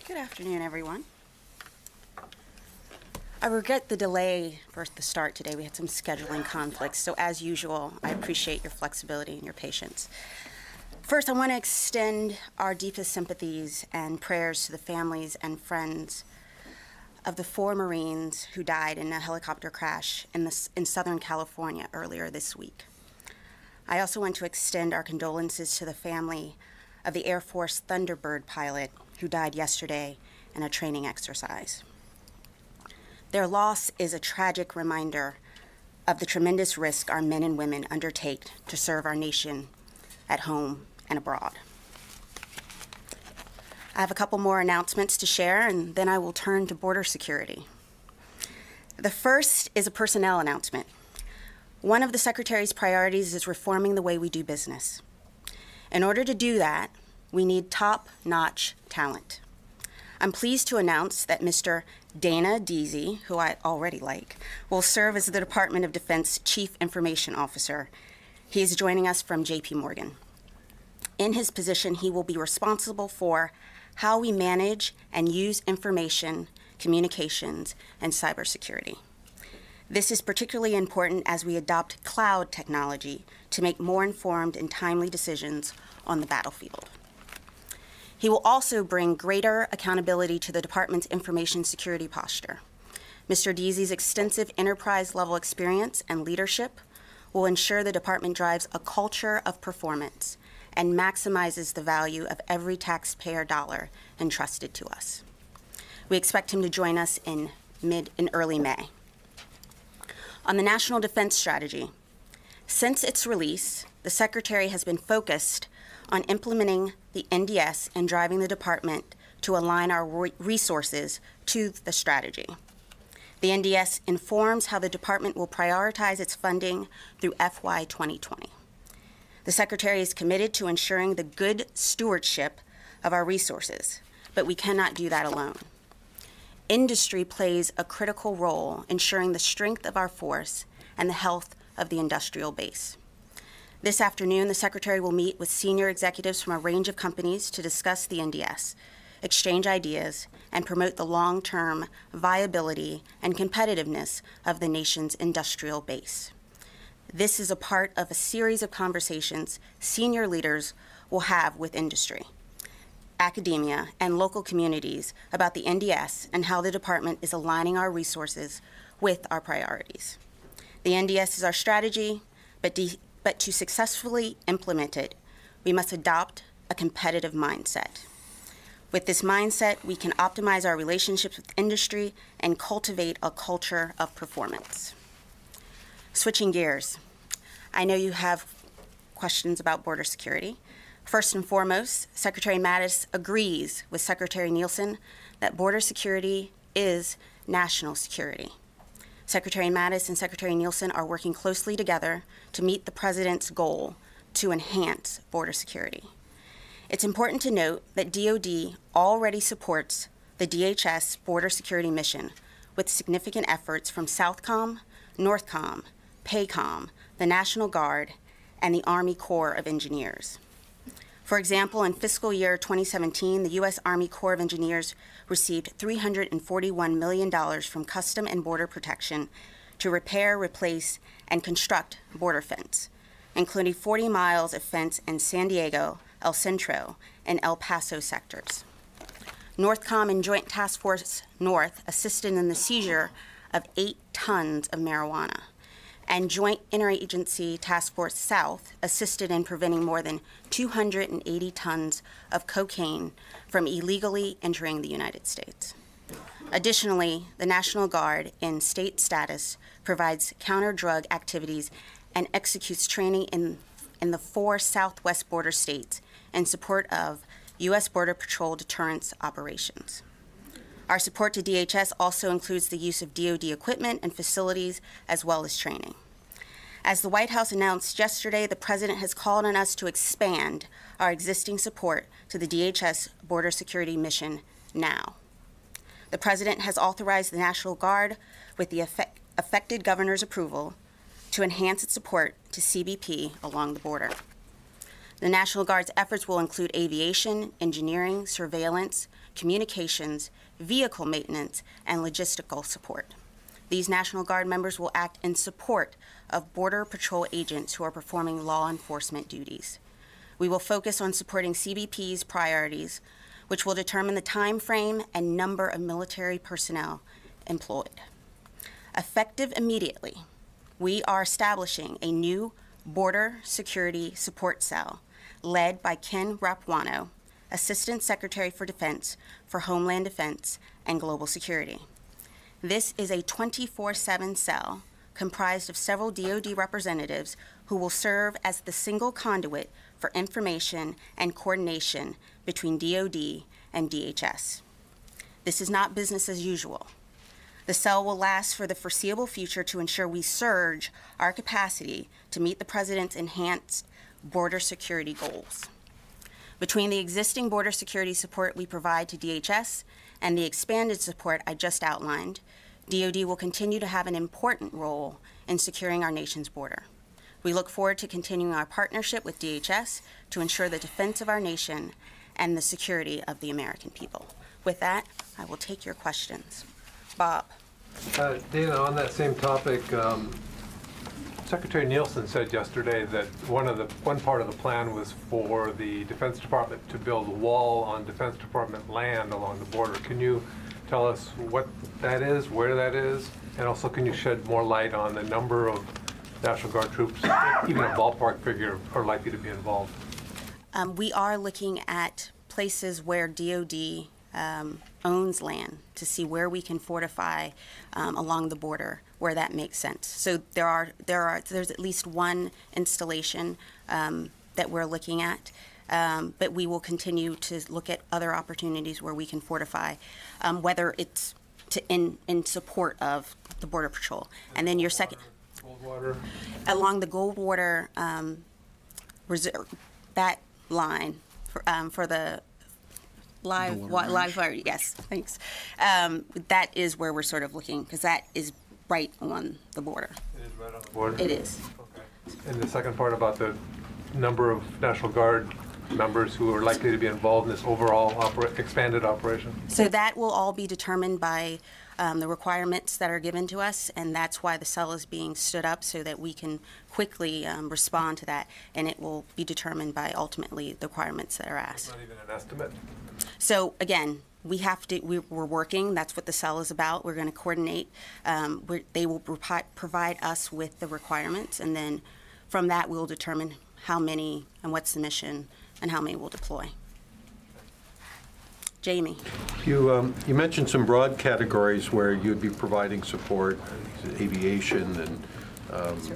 Good afternoon, everyone. I regret the delay for the start today. We had some scheduling conflicts, so as usual, I appreciate your flexibility and your patience. First, I want to extend our deepest sympathies and prayers to the families and friends of the 4 Marines who died in a helicopter crash in Southern California earlier this week. I also want to extend our condolences to the family of the Air Force Thunderbird pilot who died yesterday in a training exercise. Their loss is a tragic reminder of the tremendous risk our men and women undertake to serve our nation at home and abroad. I have a couple more announcements to share, and then I will turn to border security. The first is a personnel announcement. One of the Secretary's priorities is reforming the way we do business. In order to do that, we need top-notch talent. I'm pleased to announce that Mr. Dana Deasy, who I already like, will serve as the Department of Defense Chief Information Officer. He is joining us from J.P. Morgan. In his position, he will be responsible for how we manage and use information, communications, and cybersecurity. This is particularly important as we adopt cloud technology to make more informed and timely decisions on the battlefield. He will also bring greater accountability to the department's information security posture. Mr. Deasy's extensive enterprise-level experience and leadership will ensure the department drives a culture of performance and maximizes the value of every taxpayer dollar entrusted to us. We expect him to join us in early May. On the National Defense Strategy, since its release, the Secretary has been focused on implementing the NDS and driving the department to align our resources to the strategy. The NDS informs how the department will prioritize its funding through FY 2020. The Secretary is committed to ensuring the good stewardship of our resources, but we cannot do that alone. Industry plays a critical role ensuring the strength of our force and the health of the industrial base. This afternoon, the Secretary will meet with senior executives from a range of companies to discuss the NDS, exchange ideas, and promote the long-term viability and competitiveness of the nation's industrial base. This is a part of a series of conversations senior leaders will have with industry, academia, and local communities about the NDS and how the department is aligning our resources with our priorities. The NDS is our strategy, but to successfully implement it, we must adopt a competitive mindset. With this mindset, we can optimize our relationships with industry and cultivate a culture of performance. Switching gears, I know you have questions about border security. First and foremost, Secretary Mattis agrees with Secretary Nielsen that border security is national security. Secretary Mattis and Secretary Nielsen are working closely together to meet the President's goal to enhance border security. It's important to note that DoD already supports the DHS border security mission with significant efforts from Southcom, Northcom, PACOM, the National Guard, and the Army Corps of Engineers. For example, in fiscal year 2017, the U.S. Army Corps of Engineers received $341 million from Custom and Border Protection to repair, replace, and construct border fence, including 40 miles of fence in San Diego, El Centro, and El Paso sectors. Northcom and Joint Task Force North assisted in the seizure of 8 tons of marijuana, and Joint Interagency Task Force South assisted in preventing more than 280 tons of cocaine from illegally entering the United States. Additionally, the National Guard, in state status, provides counter-drug activities and executes training in the 4 southwest border states in support of U.S. Border Patrol deterrence operations. Our support to DHS also includes the use of DoD equipment and facilities, as well as training. As the White House announced yesterday, the President has called on us to expand our existing support to the DHS border security mission now. The President has authorized the National Guard, with the affected governor's approval, to enhance its support to CBP along the border. The National Guard's efforts will include aviation, engineering, surveillance, communications, vehicle maintenance, and logistical support. These National Guard members will act in support of Border Patrol agents who are performing law enforcement duties. We will focus on supporting CBP's priorities, which will determine the time frame and number of military personnel employed. Effective immediately, we are establishing a new Border Security Support Cell led by Ken Rapuano, Assistant Secretary for Defense for Homeland Defense and Global Security. This is a 24/7 cell comprised of several DoD representatives who will serve as the single conduit for information and coordination between DoD and DHS. This is not business as usual. The cell will last for the foreseeable future to ensure we surge our capacity to meet the President's enhanced border security goals. Between the existing border security support we provide to DHS and the expanded support I just outlined, DoD will continue to have an important role in securing our nation's border. We look forward to continuing our partnership with DHS to ensure the defense of our nation and the security of the American people. With that, I will take your questions. Bob. Dana, on that same topic, Secretary Nielsen said yesterday that one part of the plan was for the Defense Department to build a wall on Defense Department land along the border. Can you tell us what that is, where that is, and also can you shed more light on the number of National Guard troops, even a ballpark figure, are likely to be involved? We are looking at places where DoD owns land to see where we can fortify along the border where that makes sense. So there's at least one installation that we're looking at, but we will continue to look at other opportunities where we can fortify, whether it's in support of the Border Patrol. And then your second, Goldwater. Along the Goldwater reserve, that line for the live fire, yes, thanks. That is where we're sort of looking, because that is right on the border. It is right on the border? It is. Okay. And the second part about the number of National Guard members who are likely to be involved in this overall expanded operation? So that will all be determined by the requirements that are given to us, and that's why the cell is being stood up, so that we can quickly respond to that, and it will be determined by ultimately the requirements that are asked. Not even an estimate? So again, we're working. That's what the cell is about. We're going to coordinate. They will provide us with the requirements, and then from that we'll determine how many and what's the mission and how many we'll deploy. Jamie. You mentioned some broad categories where you'd be providing support, aviation and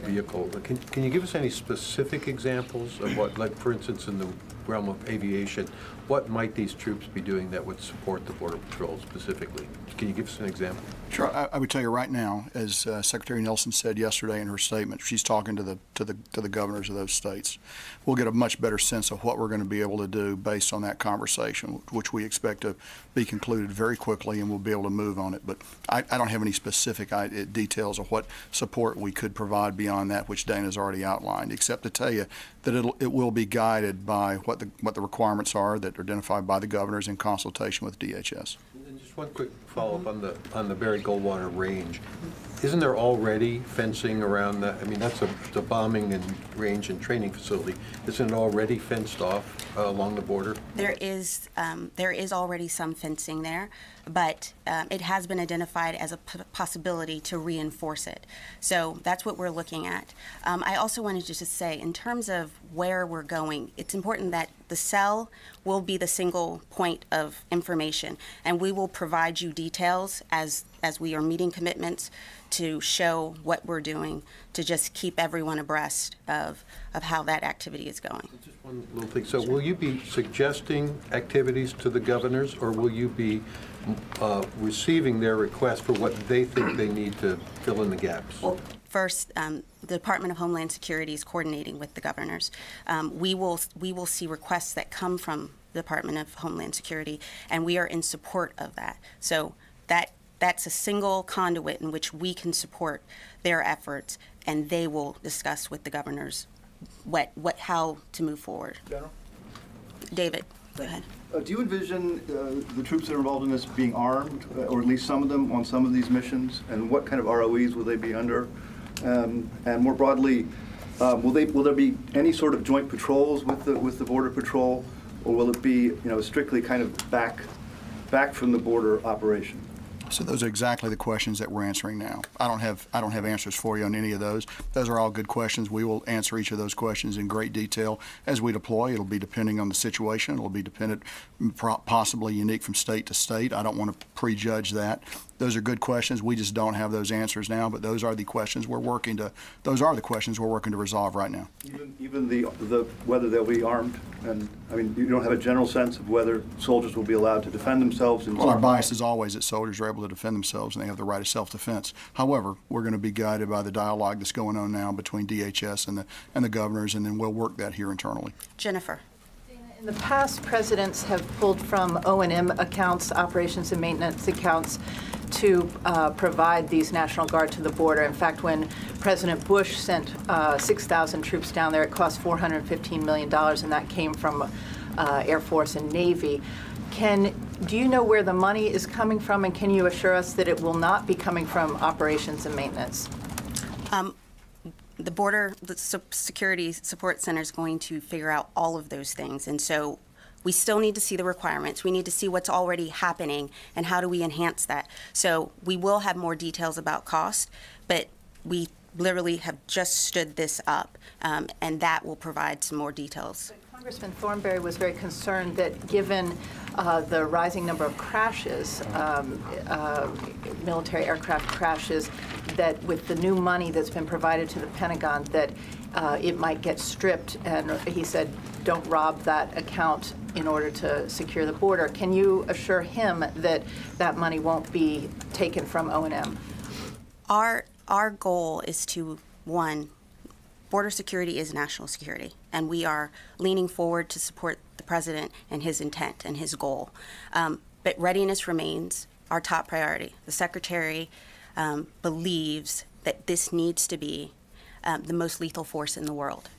vehicle. Can you give us any specific examples of what, like for instance in the realm of aviation, what might these troops be doing that would support the Border Patrol specifically? Can you give us an example? Sure. I would tell you right now, as Secretary Nelson said yesterday in her statement, she's talking to the governors of those states. We'll get a much better sense of what we're going to be able to do based on that conversation, which we expect to be concluded very quickly, and we'll be able to move on it. But I don't have any specific details of what support we could provide beyond that, which Dana's already outlined, except to tell you that it will be guided by what the requirements are that are identified by the governors in consultation with DHS. And just one quick follow-up on the Barry Goldwater range. Isn't there already fencing around that? I mean, that's the bombing and range and training facility. Isn't it already fenced off along the border? There is already some fencing there, but it has been identified as a possibility to reinforce it. So that's what we're looking at. I also wanted to just say, in terms of where we're going, it's important that the cell will be the single point of information, and we will provide you details as we are meeting commitments to show what we're doing to just keep everyone abreast of how that activity is going. Just one little thing. So will you be suggesting activities to the governors, or will you be receiving their requests for what they think they need to fill in the gaps? Well, first, the Department of Homeland Security is coordinating with the governors. We will see requests that come from the Department of Homeland Security, and we are in support of that. So that's a single conduit in which we can support their efforts, and they will discuss with the governors how to move forward. General? David. Go ahead. Do you envision the troops that are involved in this being armed, or at least some of them, on some of these missions? And what kind of ROEs will they be under? And more broadly, will there be any sort of joint patrols with the Border Patrol, or will it be, strictly kind of back from the border operation? So those are exactly the questions that we're answering now. I don't have answers for you on any of those. Those are all good questions. We will answer each of those questions in great detail as we deploy. It'll be depending on the situation. It'll be dependent, possibly unique from state to state. I don't want to prejudge that. Those are good questions. We just don't have those answers now, but those are the questions we're working to. Those are the questions we're working to resolve right now. Even the whether they'll be armed, and I mean, you don't have a general sense of whether soldiers will be allowed to defend themselves. Well, our bias is always that soldiers are able to defend themselves and they have the right of self-defense. However, we're going to be guided by the dialogue that's going on now between DHS and the governors, and then we'll work that here internally. Jennifer. In the past, presidents have pulled from O&M accounts, operations and maintenance accounts, to provide these National Guard to the border. In fact, when President Bush sent 6,000 troops down there, it cost $415 million, and that came from Air Force and Navy. Do you know where the money is coming from, and can you assure us that it will not be coming from operations and maintenance? The Border Security Support Center is going to figure out all of those things, and so we still need to see the requirements. We need to see what's already happening and how do we enhance that. So we will have more details about cost, but we literally have just stood this up, and that will provide some more details. Congressman Thornberry was very concerned that given the rising number of crashes, military aircraft crashes, that with the new money that's been provided to the Pentagon, that it might get stripped, and he said, don't rob that account in order to secure the border. Can you assure him that that money won't be taken from O&M? Our goal is to, one, border security is national security, and we are leaning forward to support the president and his intent and his goal. But readiness remains our top priority. The secretary believes that this needs to be the most lethal force in the world.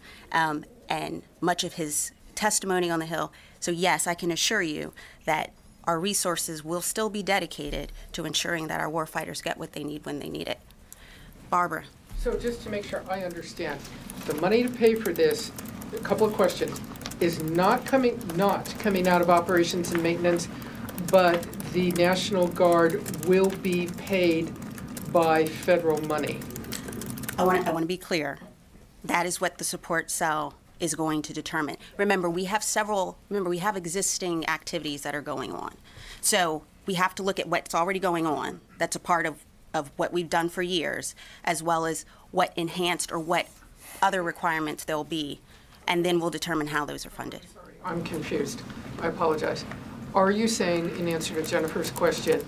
And much of his testimony on the Hill. So yes, I can assure you that our resources will still be dedicated to ensuring that our warfighters get what they need when they need it. Barbara. So just to make sure I understand, the money to pay for this, a couple of questions, is not coming out of operations and maintenance, but the National Guard will be paid by federal money. I want to be clear. That is what the support cell is going to determine. Remember, we have existing activities that are going on. So we have to look at what's already going on. That's a part of what we've done for years, as well as what enhanced or what other requirements there'll be, and then we'll determine how those are funded. Sorry, I'm confused. I apologize. Are you saying, in answer to Jennifer's question,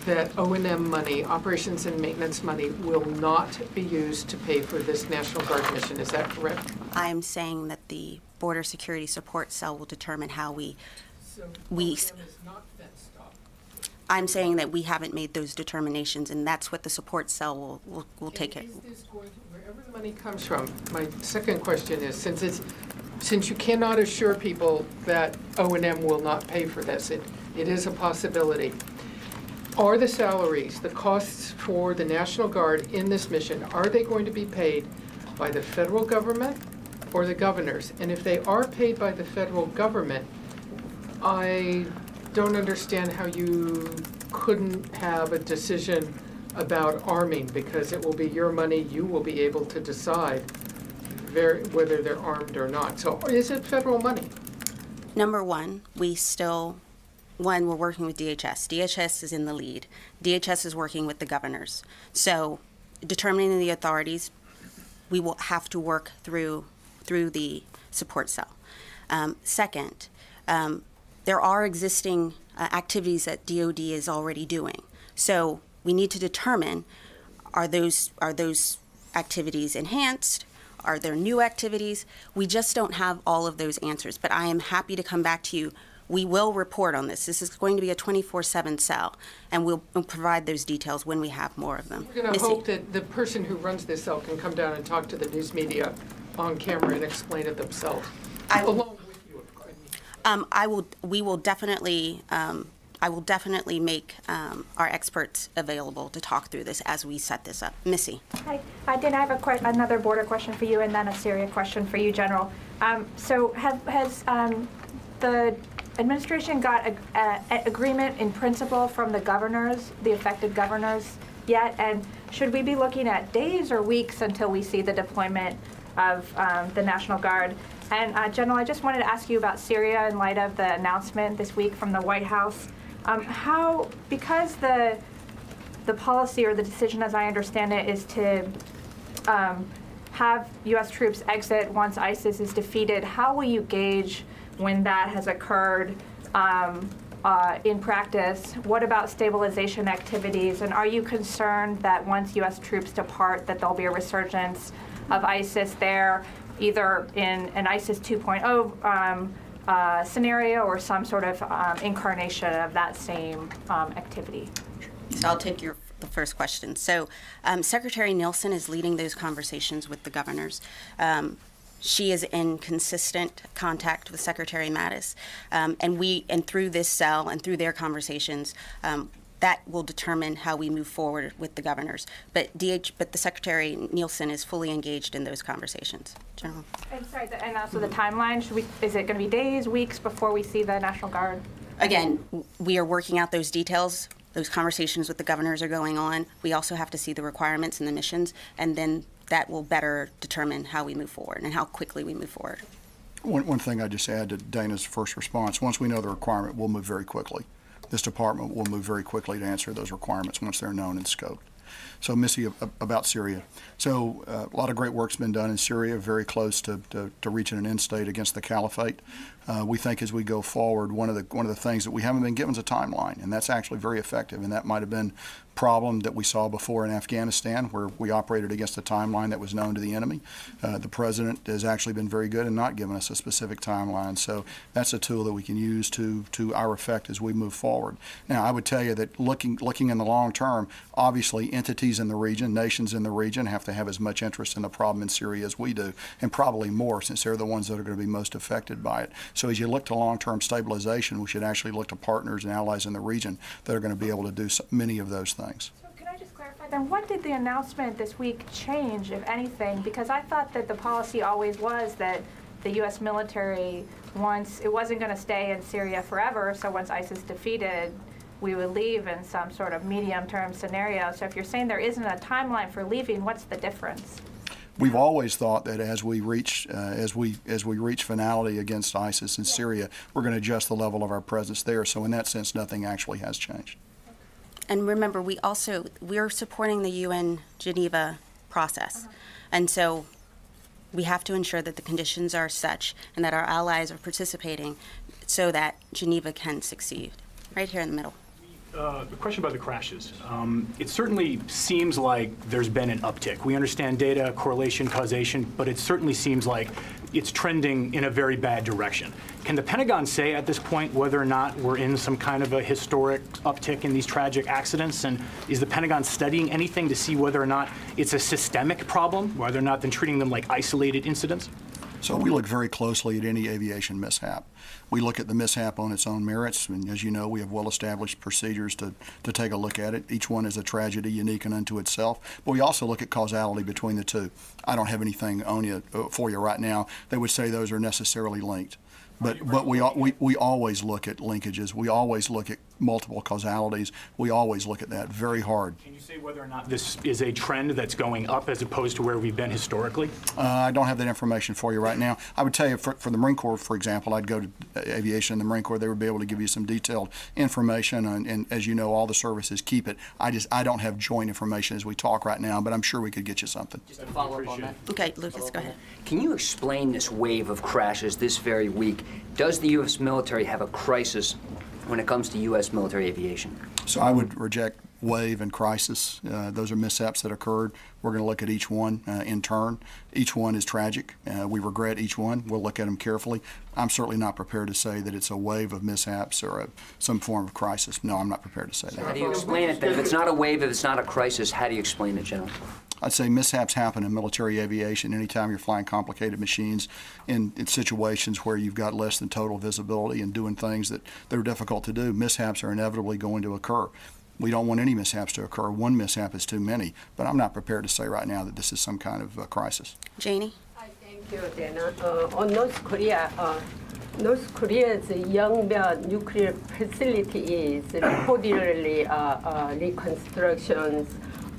that O&M money, operations and maintenance money, will not be used to pay for this National Guard mission? Is that correct? I'm saying that the Border Security Support Cell will determine how we O&M is not fenced off. I'm saying that we haven't made those determinations, and that's what the support cell will take it. Is this going to, wherever the money comes from, my second question is, since you cannot assure people that O&M will not pay for this, it is a possibility. Are the salaries, the costs for the National Guard in this mission, are they going to be paid by the federal government or the governors? And if they are paid by the federal government, I don't understand how you couldn't have a decision about arming, because it will be your money. You will be able to decide whether they're armed or not. So is it federal money? Number one, we're working with DHS. DHS is in the lead. DHS is working with the governors. So determining the authorities, we will have to work through the support cell. Second, there are existing activities that DoD is already doing. So we need to determine, are those activities enhanced? Are there new activities? We just don't have all of those answers, but I am happy to come back to you. We will report on this. This is going to be a 24/7 cell, and we'll provide those details when we have more of them. We're going to hope that the person who runs this cell can come down and talk to the news media on camera and explain it themselves, along with you, of course. We will definitely. I will definitely make our experts available to talk through this as we set this up. Missy. Hi, Dan, I have another border question for you and then a Syria question for you, General. So has the administration got an agreement in principle from the governors, the affected governors yet? And should we be looking at days or weeks until we see the deployment of the National Guard? And General, I just wanted to ask you about Syria in light of the announcement this week from the White House. Because the policy or the decision, as I understand it, is to have U.S. troops exit once ISIS is defeated, how will you gauge when that has occurred in practice? What about stabilization activities? And are you concerned that once U.S. troops depart, that there'll be a resurgence of ISIS there, either in an ISIS 2.0 scenario or some sort of incarnation of that same activity? So I'll take the first question. So Secretary Nielsen is leading those conversations with the governors. She is in consistent contact with Secretary Mattis, and through this cell and through their conversations, that will determine how we move forward with the governors. But the Secretary Nielsen is fully engaged in those conversations. General. I'm sorry, and also the timeline. Is it going to be days, weeks before we see the National Guard? Again, we are working out those details. Those conversations with the governors are going on. We also have to see the requirements and the missions, and then that will better determine how we move forward and how quickly we move forward. One thing I just add to Dana's first response, once we know the requirement, we'll move very quickly. This department will move very quickly to answer those requirements once they're known and scoped. So, Missy, about Syria. So, a lot of great work's been done in Syria, very close to reaching an end state against the caliphate. We think as we go forward, one of the things that we haven't been given is a timeline, and that's actually very effective. And that might have been a problem that we saw before in Afghanistan, where we operated against a timeline that was known to the enemy. The president has actually been very good in not giving us a specific timeline. So that's a tool that we can use to our effect as we move forward. Now, I would tell you that looking in the long term, obviously entities in the region, nations in the region, have to have as much interest in the problem in Syria as we do, and probably more, since they're the ones that are going to be most affected by it. So as you look to long-term stabilization, we should actually look to partners and allies in the region that are going to be able to do many of those things. So can I just clarify then, what did the announcement this week change, if anything? Because I thought that the policy always was that the U.S. military, it wasn't going to stay in Syria forever, so once ISIS defeated, we would leave in some sort of medium-term scenario. So if you're saying there isn't a timeline for leaving, what's the difference? We've always thought that as we reach finality against ISIS in Syria, we're going to adjust the level of our presence there. So in that sense, nothing actually has changed. And remember, we're supporting the UN Geneva process, and so we have to ensure that the conditions are such and that our allies are participating so that Geneva can succeed. Right here in the middle. The question about the crashes. It certainly seems like there's been an uptick. We understand data, correlation, causation, but it certainly seems like it's trending in a very bad direction. Can the Pentagon say at this point whether or not we're in some kind of a historic uptick in these tragic accidents? And is the Pentagon studying anything to see whether or not it's a systemic problem, rather than treating them like isolated incidents? So we look very closely at any aviation mishap. We look at the mishap on its own merits, and as you know, we have well-established procedures to take a look at it. Each one is a tragedy unique and unto itself, but we also look at causality between the two. I don't have anything for you right now that would say those are necessarily linked. But we always look at linkages. We always look at multiple causalities. We always look at that very hard. Can you say whether or not this is a trend that's going up as opposed to where we've been historically? I don't have that information for you right now. I would tell you for the Marine Corps, for example, I'd go to Aviation and the Marine Corps. They would be able to give you some detailed information, and as you know, all the services keep it. I don't have joint information as we talk right now, but I'm sure we could get you something. Just a follow-up on that. Okay, Lucas, go ahead. Can you explain this wave of crashes this very week? Does the U.S. military have a crisis when it comes to U.S. military aviation? So I would reject wave and crisis. Those are mishaps that occurred. We're going to look at each one in turn. Each one is tragic. We regret each one. We'll look at them carefully. I'm certainly not prepared to say that it's a wave of mishaps or some form of crisis. No, I'm not prepared to say that. How do you explain it then? If it's not a wave, if it's not a crisis, how do you explain it, General? I'd say mishaps happen in military aviation anytime you're flying complicated machines in situations where you've got less than total visibility and doing things that are difficult to do. Mishaps are inevitably going to occur. We don't want any mishaps to occur. One mishap is too many, but I'm not prepared to say right now that this is some kind of crisis. Janie? Thank you, Dana. On North Korea's Yongbyon nuclear facility is reportedly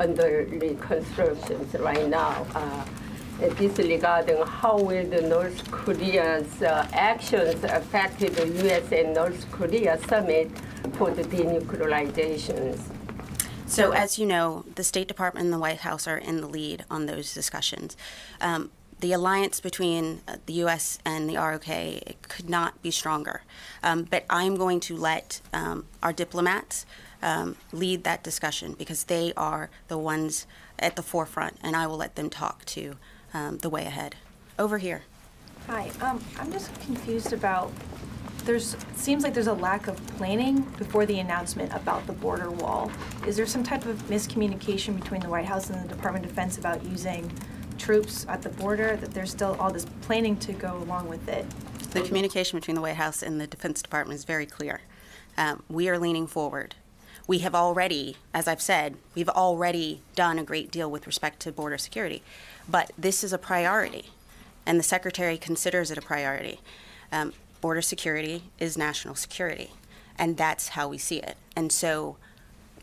under reconstructions right now. Disregarding how will the North Korea's actions affect the U.S. and North Korea summit for the denuclearizations? So as you know, the State Department and the White House are in the lead on those discussions. The alliance between the U.S. and the ROK could not be stronger. But I'm going to let our diplomats lead that discussion because they are the ones at the forefront, and I will let them talk to the way ahead. Over here. Hi, I'm just confused about, seems like there's a lack of planning before the announcement about the border wall. Is there some type of miscommunication between the White House and the Department of Defense about using troops at the border, that there's still all this planning to go along with it? The communication between the White House and the Defense Department is very clear. We are leaning forward. We have already, as I've said, we've already done a great deal with respect to border security. But this is a priority, and the Secretary considers it a priority. Border security is national security, and that's how we see it. And so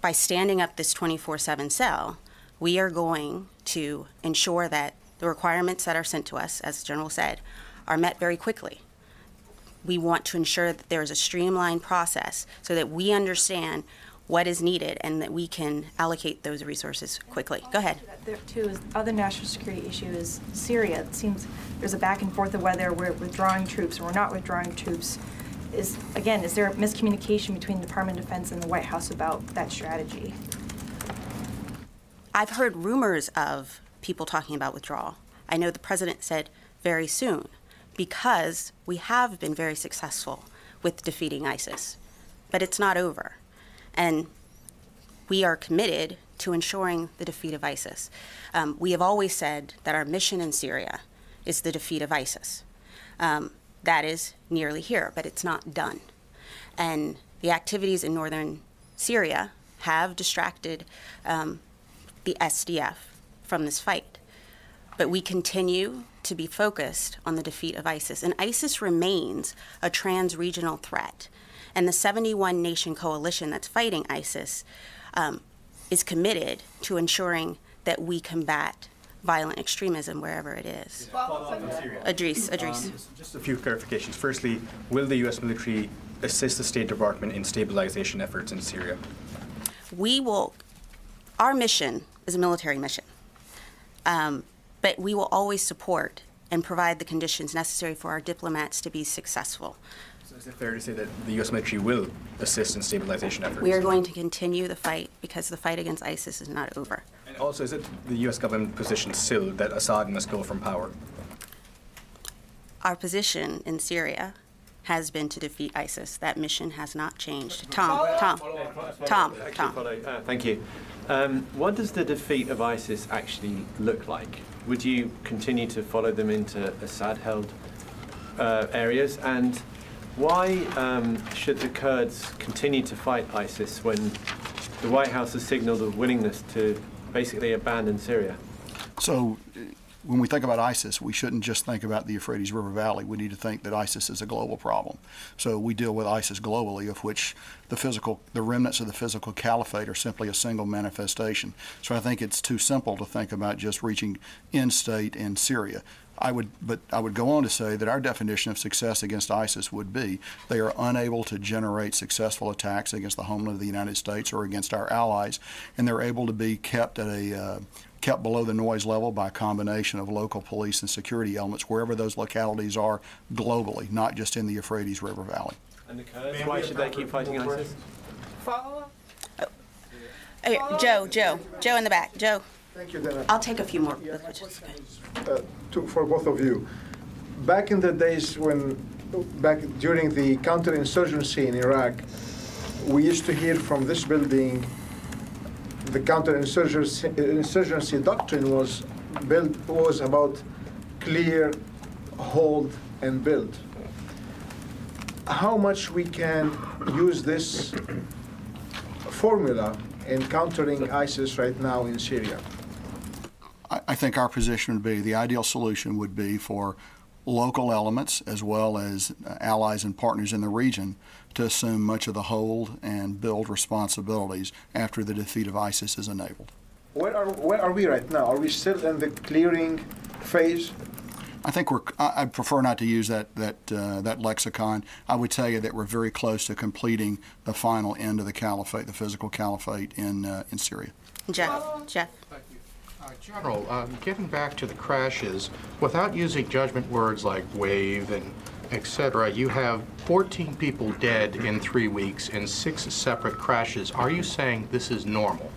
by standing up this 24/7 cell, we are going to ensure that the requirements that are sent to us, as the General said, are met very quickly. We want to ensure that there is a streamlined process so that we understand what is needed and that we can allocate those resources quickly. Go ahead. There too is other national security issue is Syria. It seems there's a back and forth of whether we're withdrawing troops or we're not withdrawing troops. Is there a miscommunication between the Department of Defense and the White House about that strategy? I've heard rumors of people talking about withdrawal. I know the President said very soon because we have been very successful with defeating ISIS, but it's not over. And we are committed to ensuring the defeat of ISIS. We have always said that our mission in Syria is the defeat of ISIS. That is nearly here, but it's not done. And the activities in northern Syria have distracted the SDF from this fight. But we continue to be focused on the defeat of ISIS. And ISIS remains a trans-regional threat. And the 71-nation coalition that's fighting ISIS is committed to ensuring that we combat violent extremism wherever it is. Idris. Just a few clarifications. Firstly, will the U.S. military assist the State Department in stabilization efforts in Syria? We will. Our mission is a military mission, but we will always support and provide the conditions necessary for our diplomats to be successful. So is it fair to say that the U.S. military will assist in stabilization efforts? We are going to continue the fight because the fight against ISIS is not over. And also, is it the U.S. government position still that Assad must go from power? Our position in Syria has been to defeat ISIS. That mission has not changed. Tom. Thank you. What does the defeat of ISIS actually look like? Would you continue to follow them into Assad-held areas? And why should the Kurds continue to fight ISIS when the White House has signaled a willingness to basically abandon Syria? So when we think about ISIS, we shouldn't just think about the Euphrates River Valley. We need to think that ISIS is a global problem. So we deal with ISIS globally, of which the remnants of the physical caliphate are simply a single manifestation. So I think it's too simple to think about just reaching in-state in Syria. But I would go on to say that our definition of success against ISIS would be they are unable to generate successful attacks against the homeland of the United States or against our allies, and they're able to be kept below the noise level by a combination of local police and security elements wherever those localities are globally, not just in the Euphrates River Valley. And the Kurds, why should they keep fighting ISIS? Follow up? Joe in the back. Joe. Thank you, Dana. I'll take a few more. For both of you. Back in the days back during the counterinsurgency in Iraq, we used to hear from this building the counterinsurgency doctrine was about clear, hold, and build. How much we can use this formula in countering ISIS right now in Syria? I think our position would be, the ideal solution would be for local elements as well as allies and partners in the region to assume much of the hold and build responsibilities after the defeat of ISIS is enabled. Where are we right now? Are we still in the clearing phase? I think I'd prefer not to use that lexicon. I would tell you that we're very close to completing the final end of the caliphate, the physical caliphate in Syria. Jeff. Thank you. General, getting back to the crashes, without using judgment words like wave and et cetera, you have 14 people dead in 3 weeks in 6 separate crashes. Are you saying this is normal?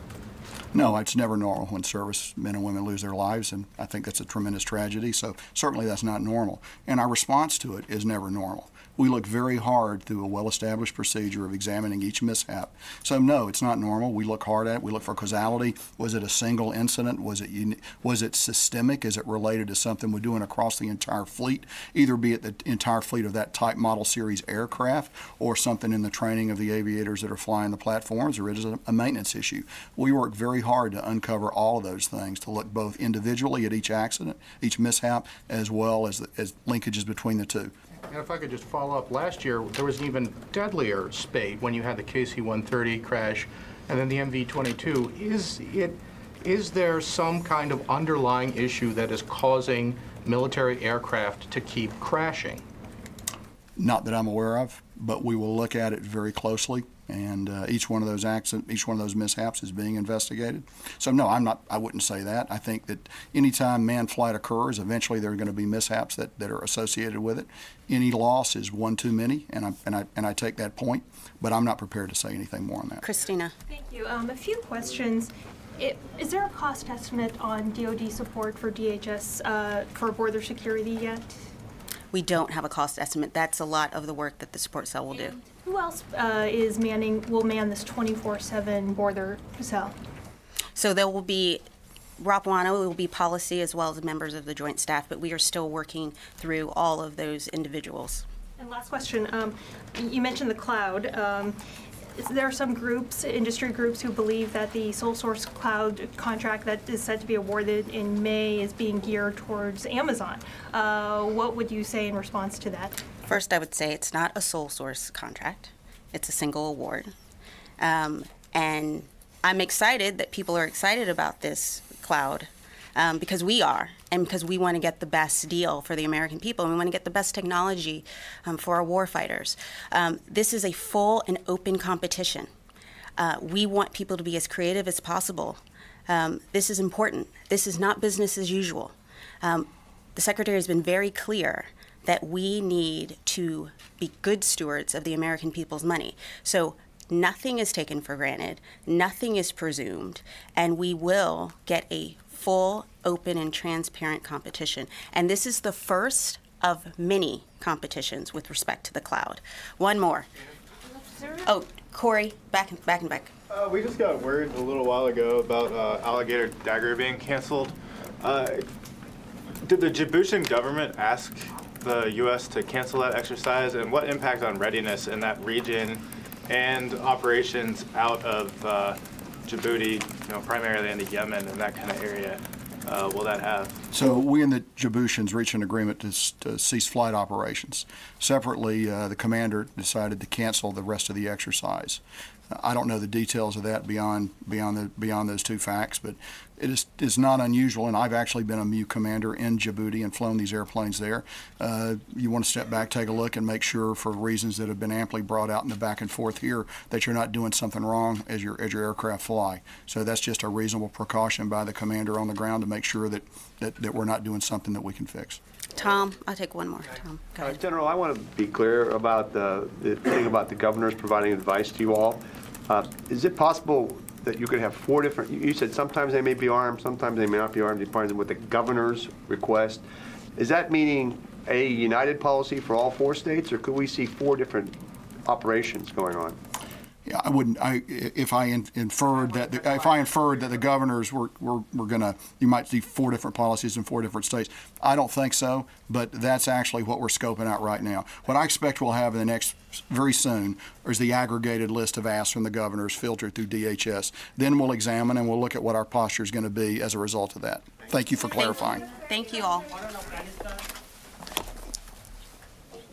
No, it's never normal when servicemen and women lose their lives, and I think that's a tremendous tragedy, so certainly that's not normal. And our response to it is never normal. We look very hard through a well-established procedure of examining each mishap. So no, it's not normal. We look hard at it. We look for causality. Was it a single incident? Was it systemic? Is it related to something we're doing across the entire fleet, either be it the entire fleet of that type model series aircraft or something in the training of the aviators that are flying the platforms, or is it a maintenance issue? We work very hard to uncover all of those things, to look both individually at each accident, each mishap, as well as linkages between the two. And if I could just follow up, last year there was an even deadlier spate when you had the KC-130 crash and then the MV-22. Is there some kind of underlying issue that is causing military aircraft to keep crashing? Not that I'm aware of, but we will look at it very closely, and each one of those mishaps is being investigated. So no, I wouldn't say that. I think that anytime manned flight occurs, eventually there are going to be mishaps that are associated with it. Any loss is one too many, and I take that point, but I'm not prepared to say anything more on that. Christina. Thank you. A few questions. Is there a cost estimate on DoD support for DHS for border security yet? We don't have a cost estimate. That's a lot of the work that the support cell will do. Who else will man this 24/7 border cell? So there will be Rapuano, will be policy as well as members of the joint staff, but we are still working through all of those individuals. And last question, you mentioned the cloud. There are some groups, industry groups, who believe that the sole source cloud contract that is set to be awarded in May is being geared towards Amazon. What would you say in response to that? First, I would say it's not a sole source contract. It's a single award. And I'm excited that people are excited about this cloud because we are, and because we want to get the best deal for the American people, and we want to get the best technology for our warfighters. This is a full and open competition. We want people to be as creative as possible. This is important. This is not business as usual. The Secretary has been very clear that we need to be good stewards of the American people's money. So nothing is taken for granted, nothing is presumed, and we will get a full, open, and transparent competition. And this is the first of many competitions with respect to the cloud. One more. Oh, Corey, back. We just got word a little while ago about Alligator Dagger being canceled. Did the Djiboutian government ask the U.S. to cancel that exercise, and what impact on readiness in that region and operations out of Djibouti, primarily in the Yemen and that kind of area, will that have? So we and the Djiboutians reached an agreement to cease flight operations. Separately, the commander decided to cancel the rest of the exercise. I don't know the details of that beyond those two facts, but it is not unusual, and I've actually been a MU commander in Djibouti and flown these airplanes there. You want to step back, take a look, and make sure, for reasons that have been amply brought out in the back and forth here, that you're not doing something wrong as your aircraft fly. So that's just a reasonable precaution by the commander on the ground to make sure that we're not doing something that we can fix. Tom, I'll take one more. Tom, go ahead. General, I want to be clear about the thing about the governors providing advice to you all. Is it possible that you could have 4 different, you said sometimes they may be armed, sometimes they may not be armed, depending on what the governor's request. Is that meaning a united policy for all 4 states, or could we see 4 different operations going on? Yeah, I wouldn't. If I inferred that the governors were gonna, you might see 4 different policies in 4 different states. I don't think so, but that's actually what we're scoping out right now. What I expect we'll have in the next very soon is the aggregated list of asks from the governors filtered through DHS. Then we'll examine and we'll look at what our posture is going to be as a result of that. Thank you for clarifying. Thank you all.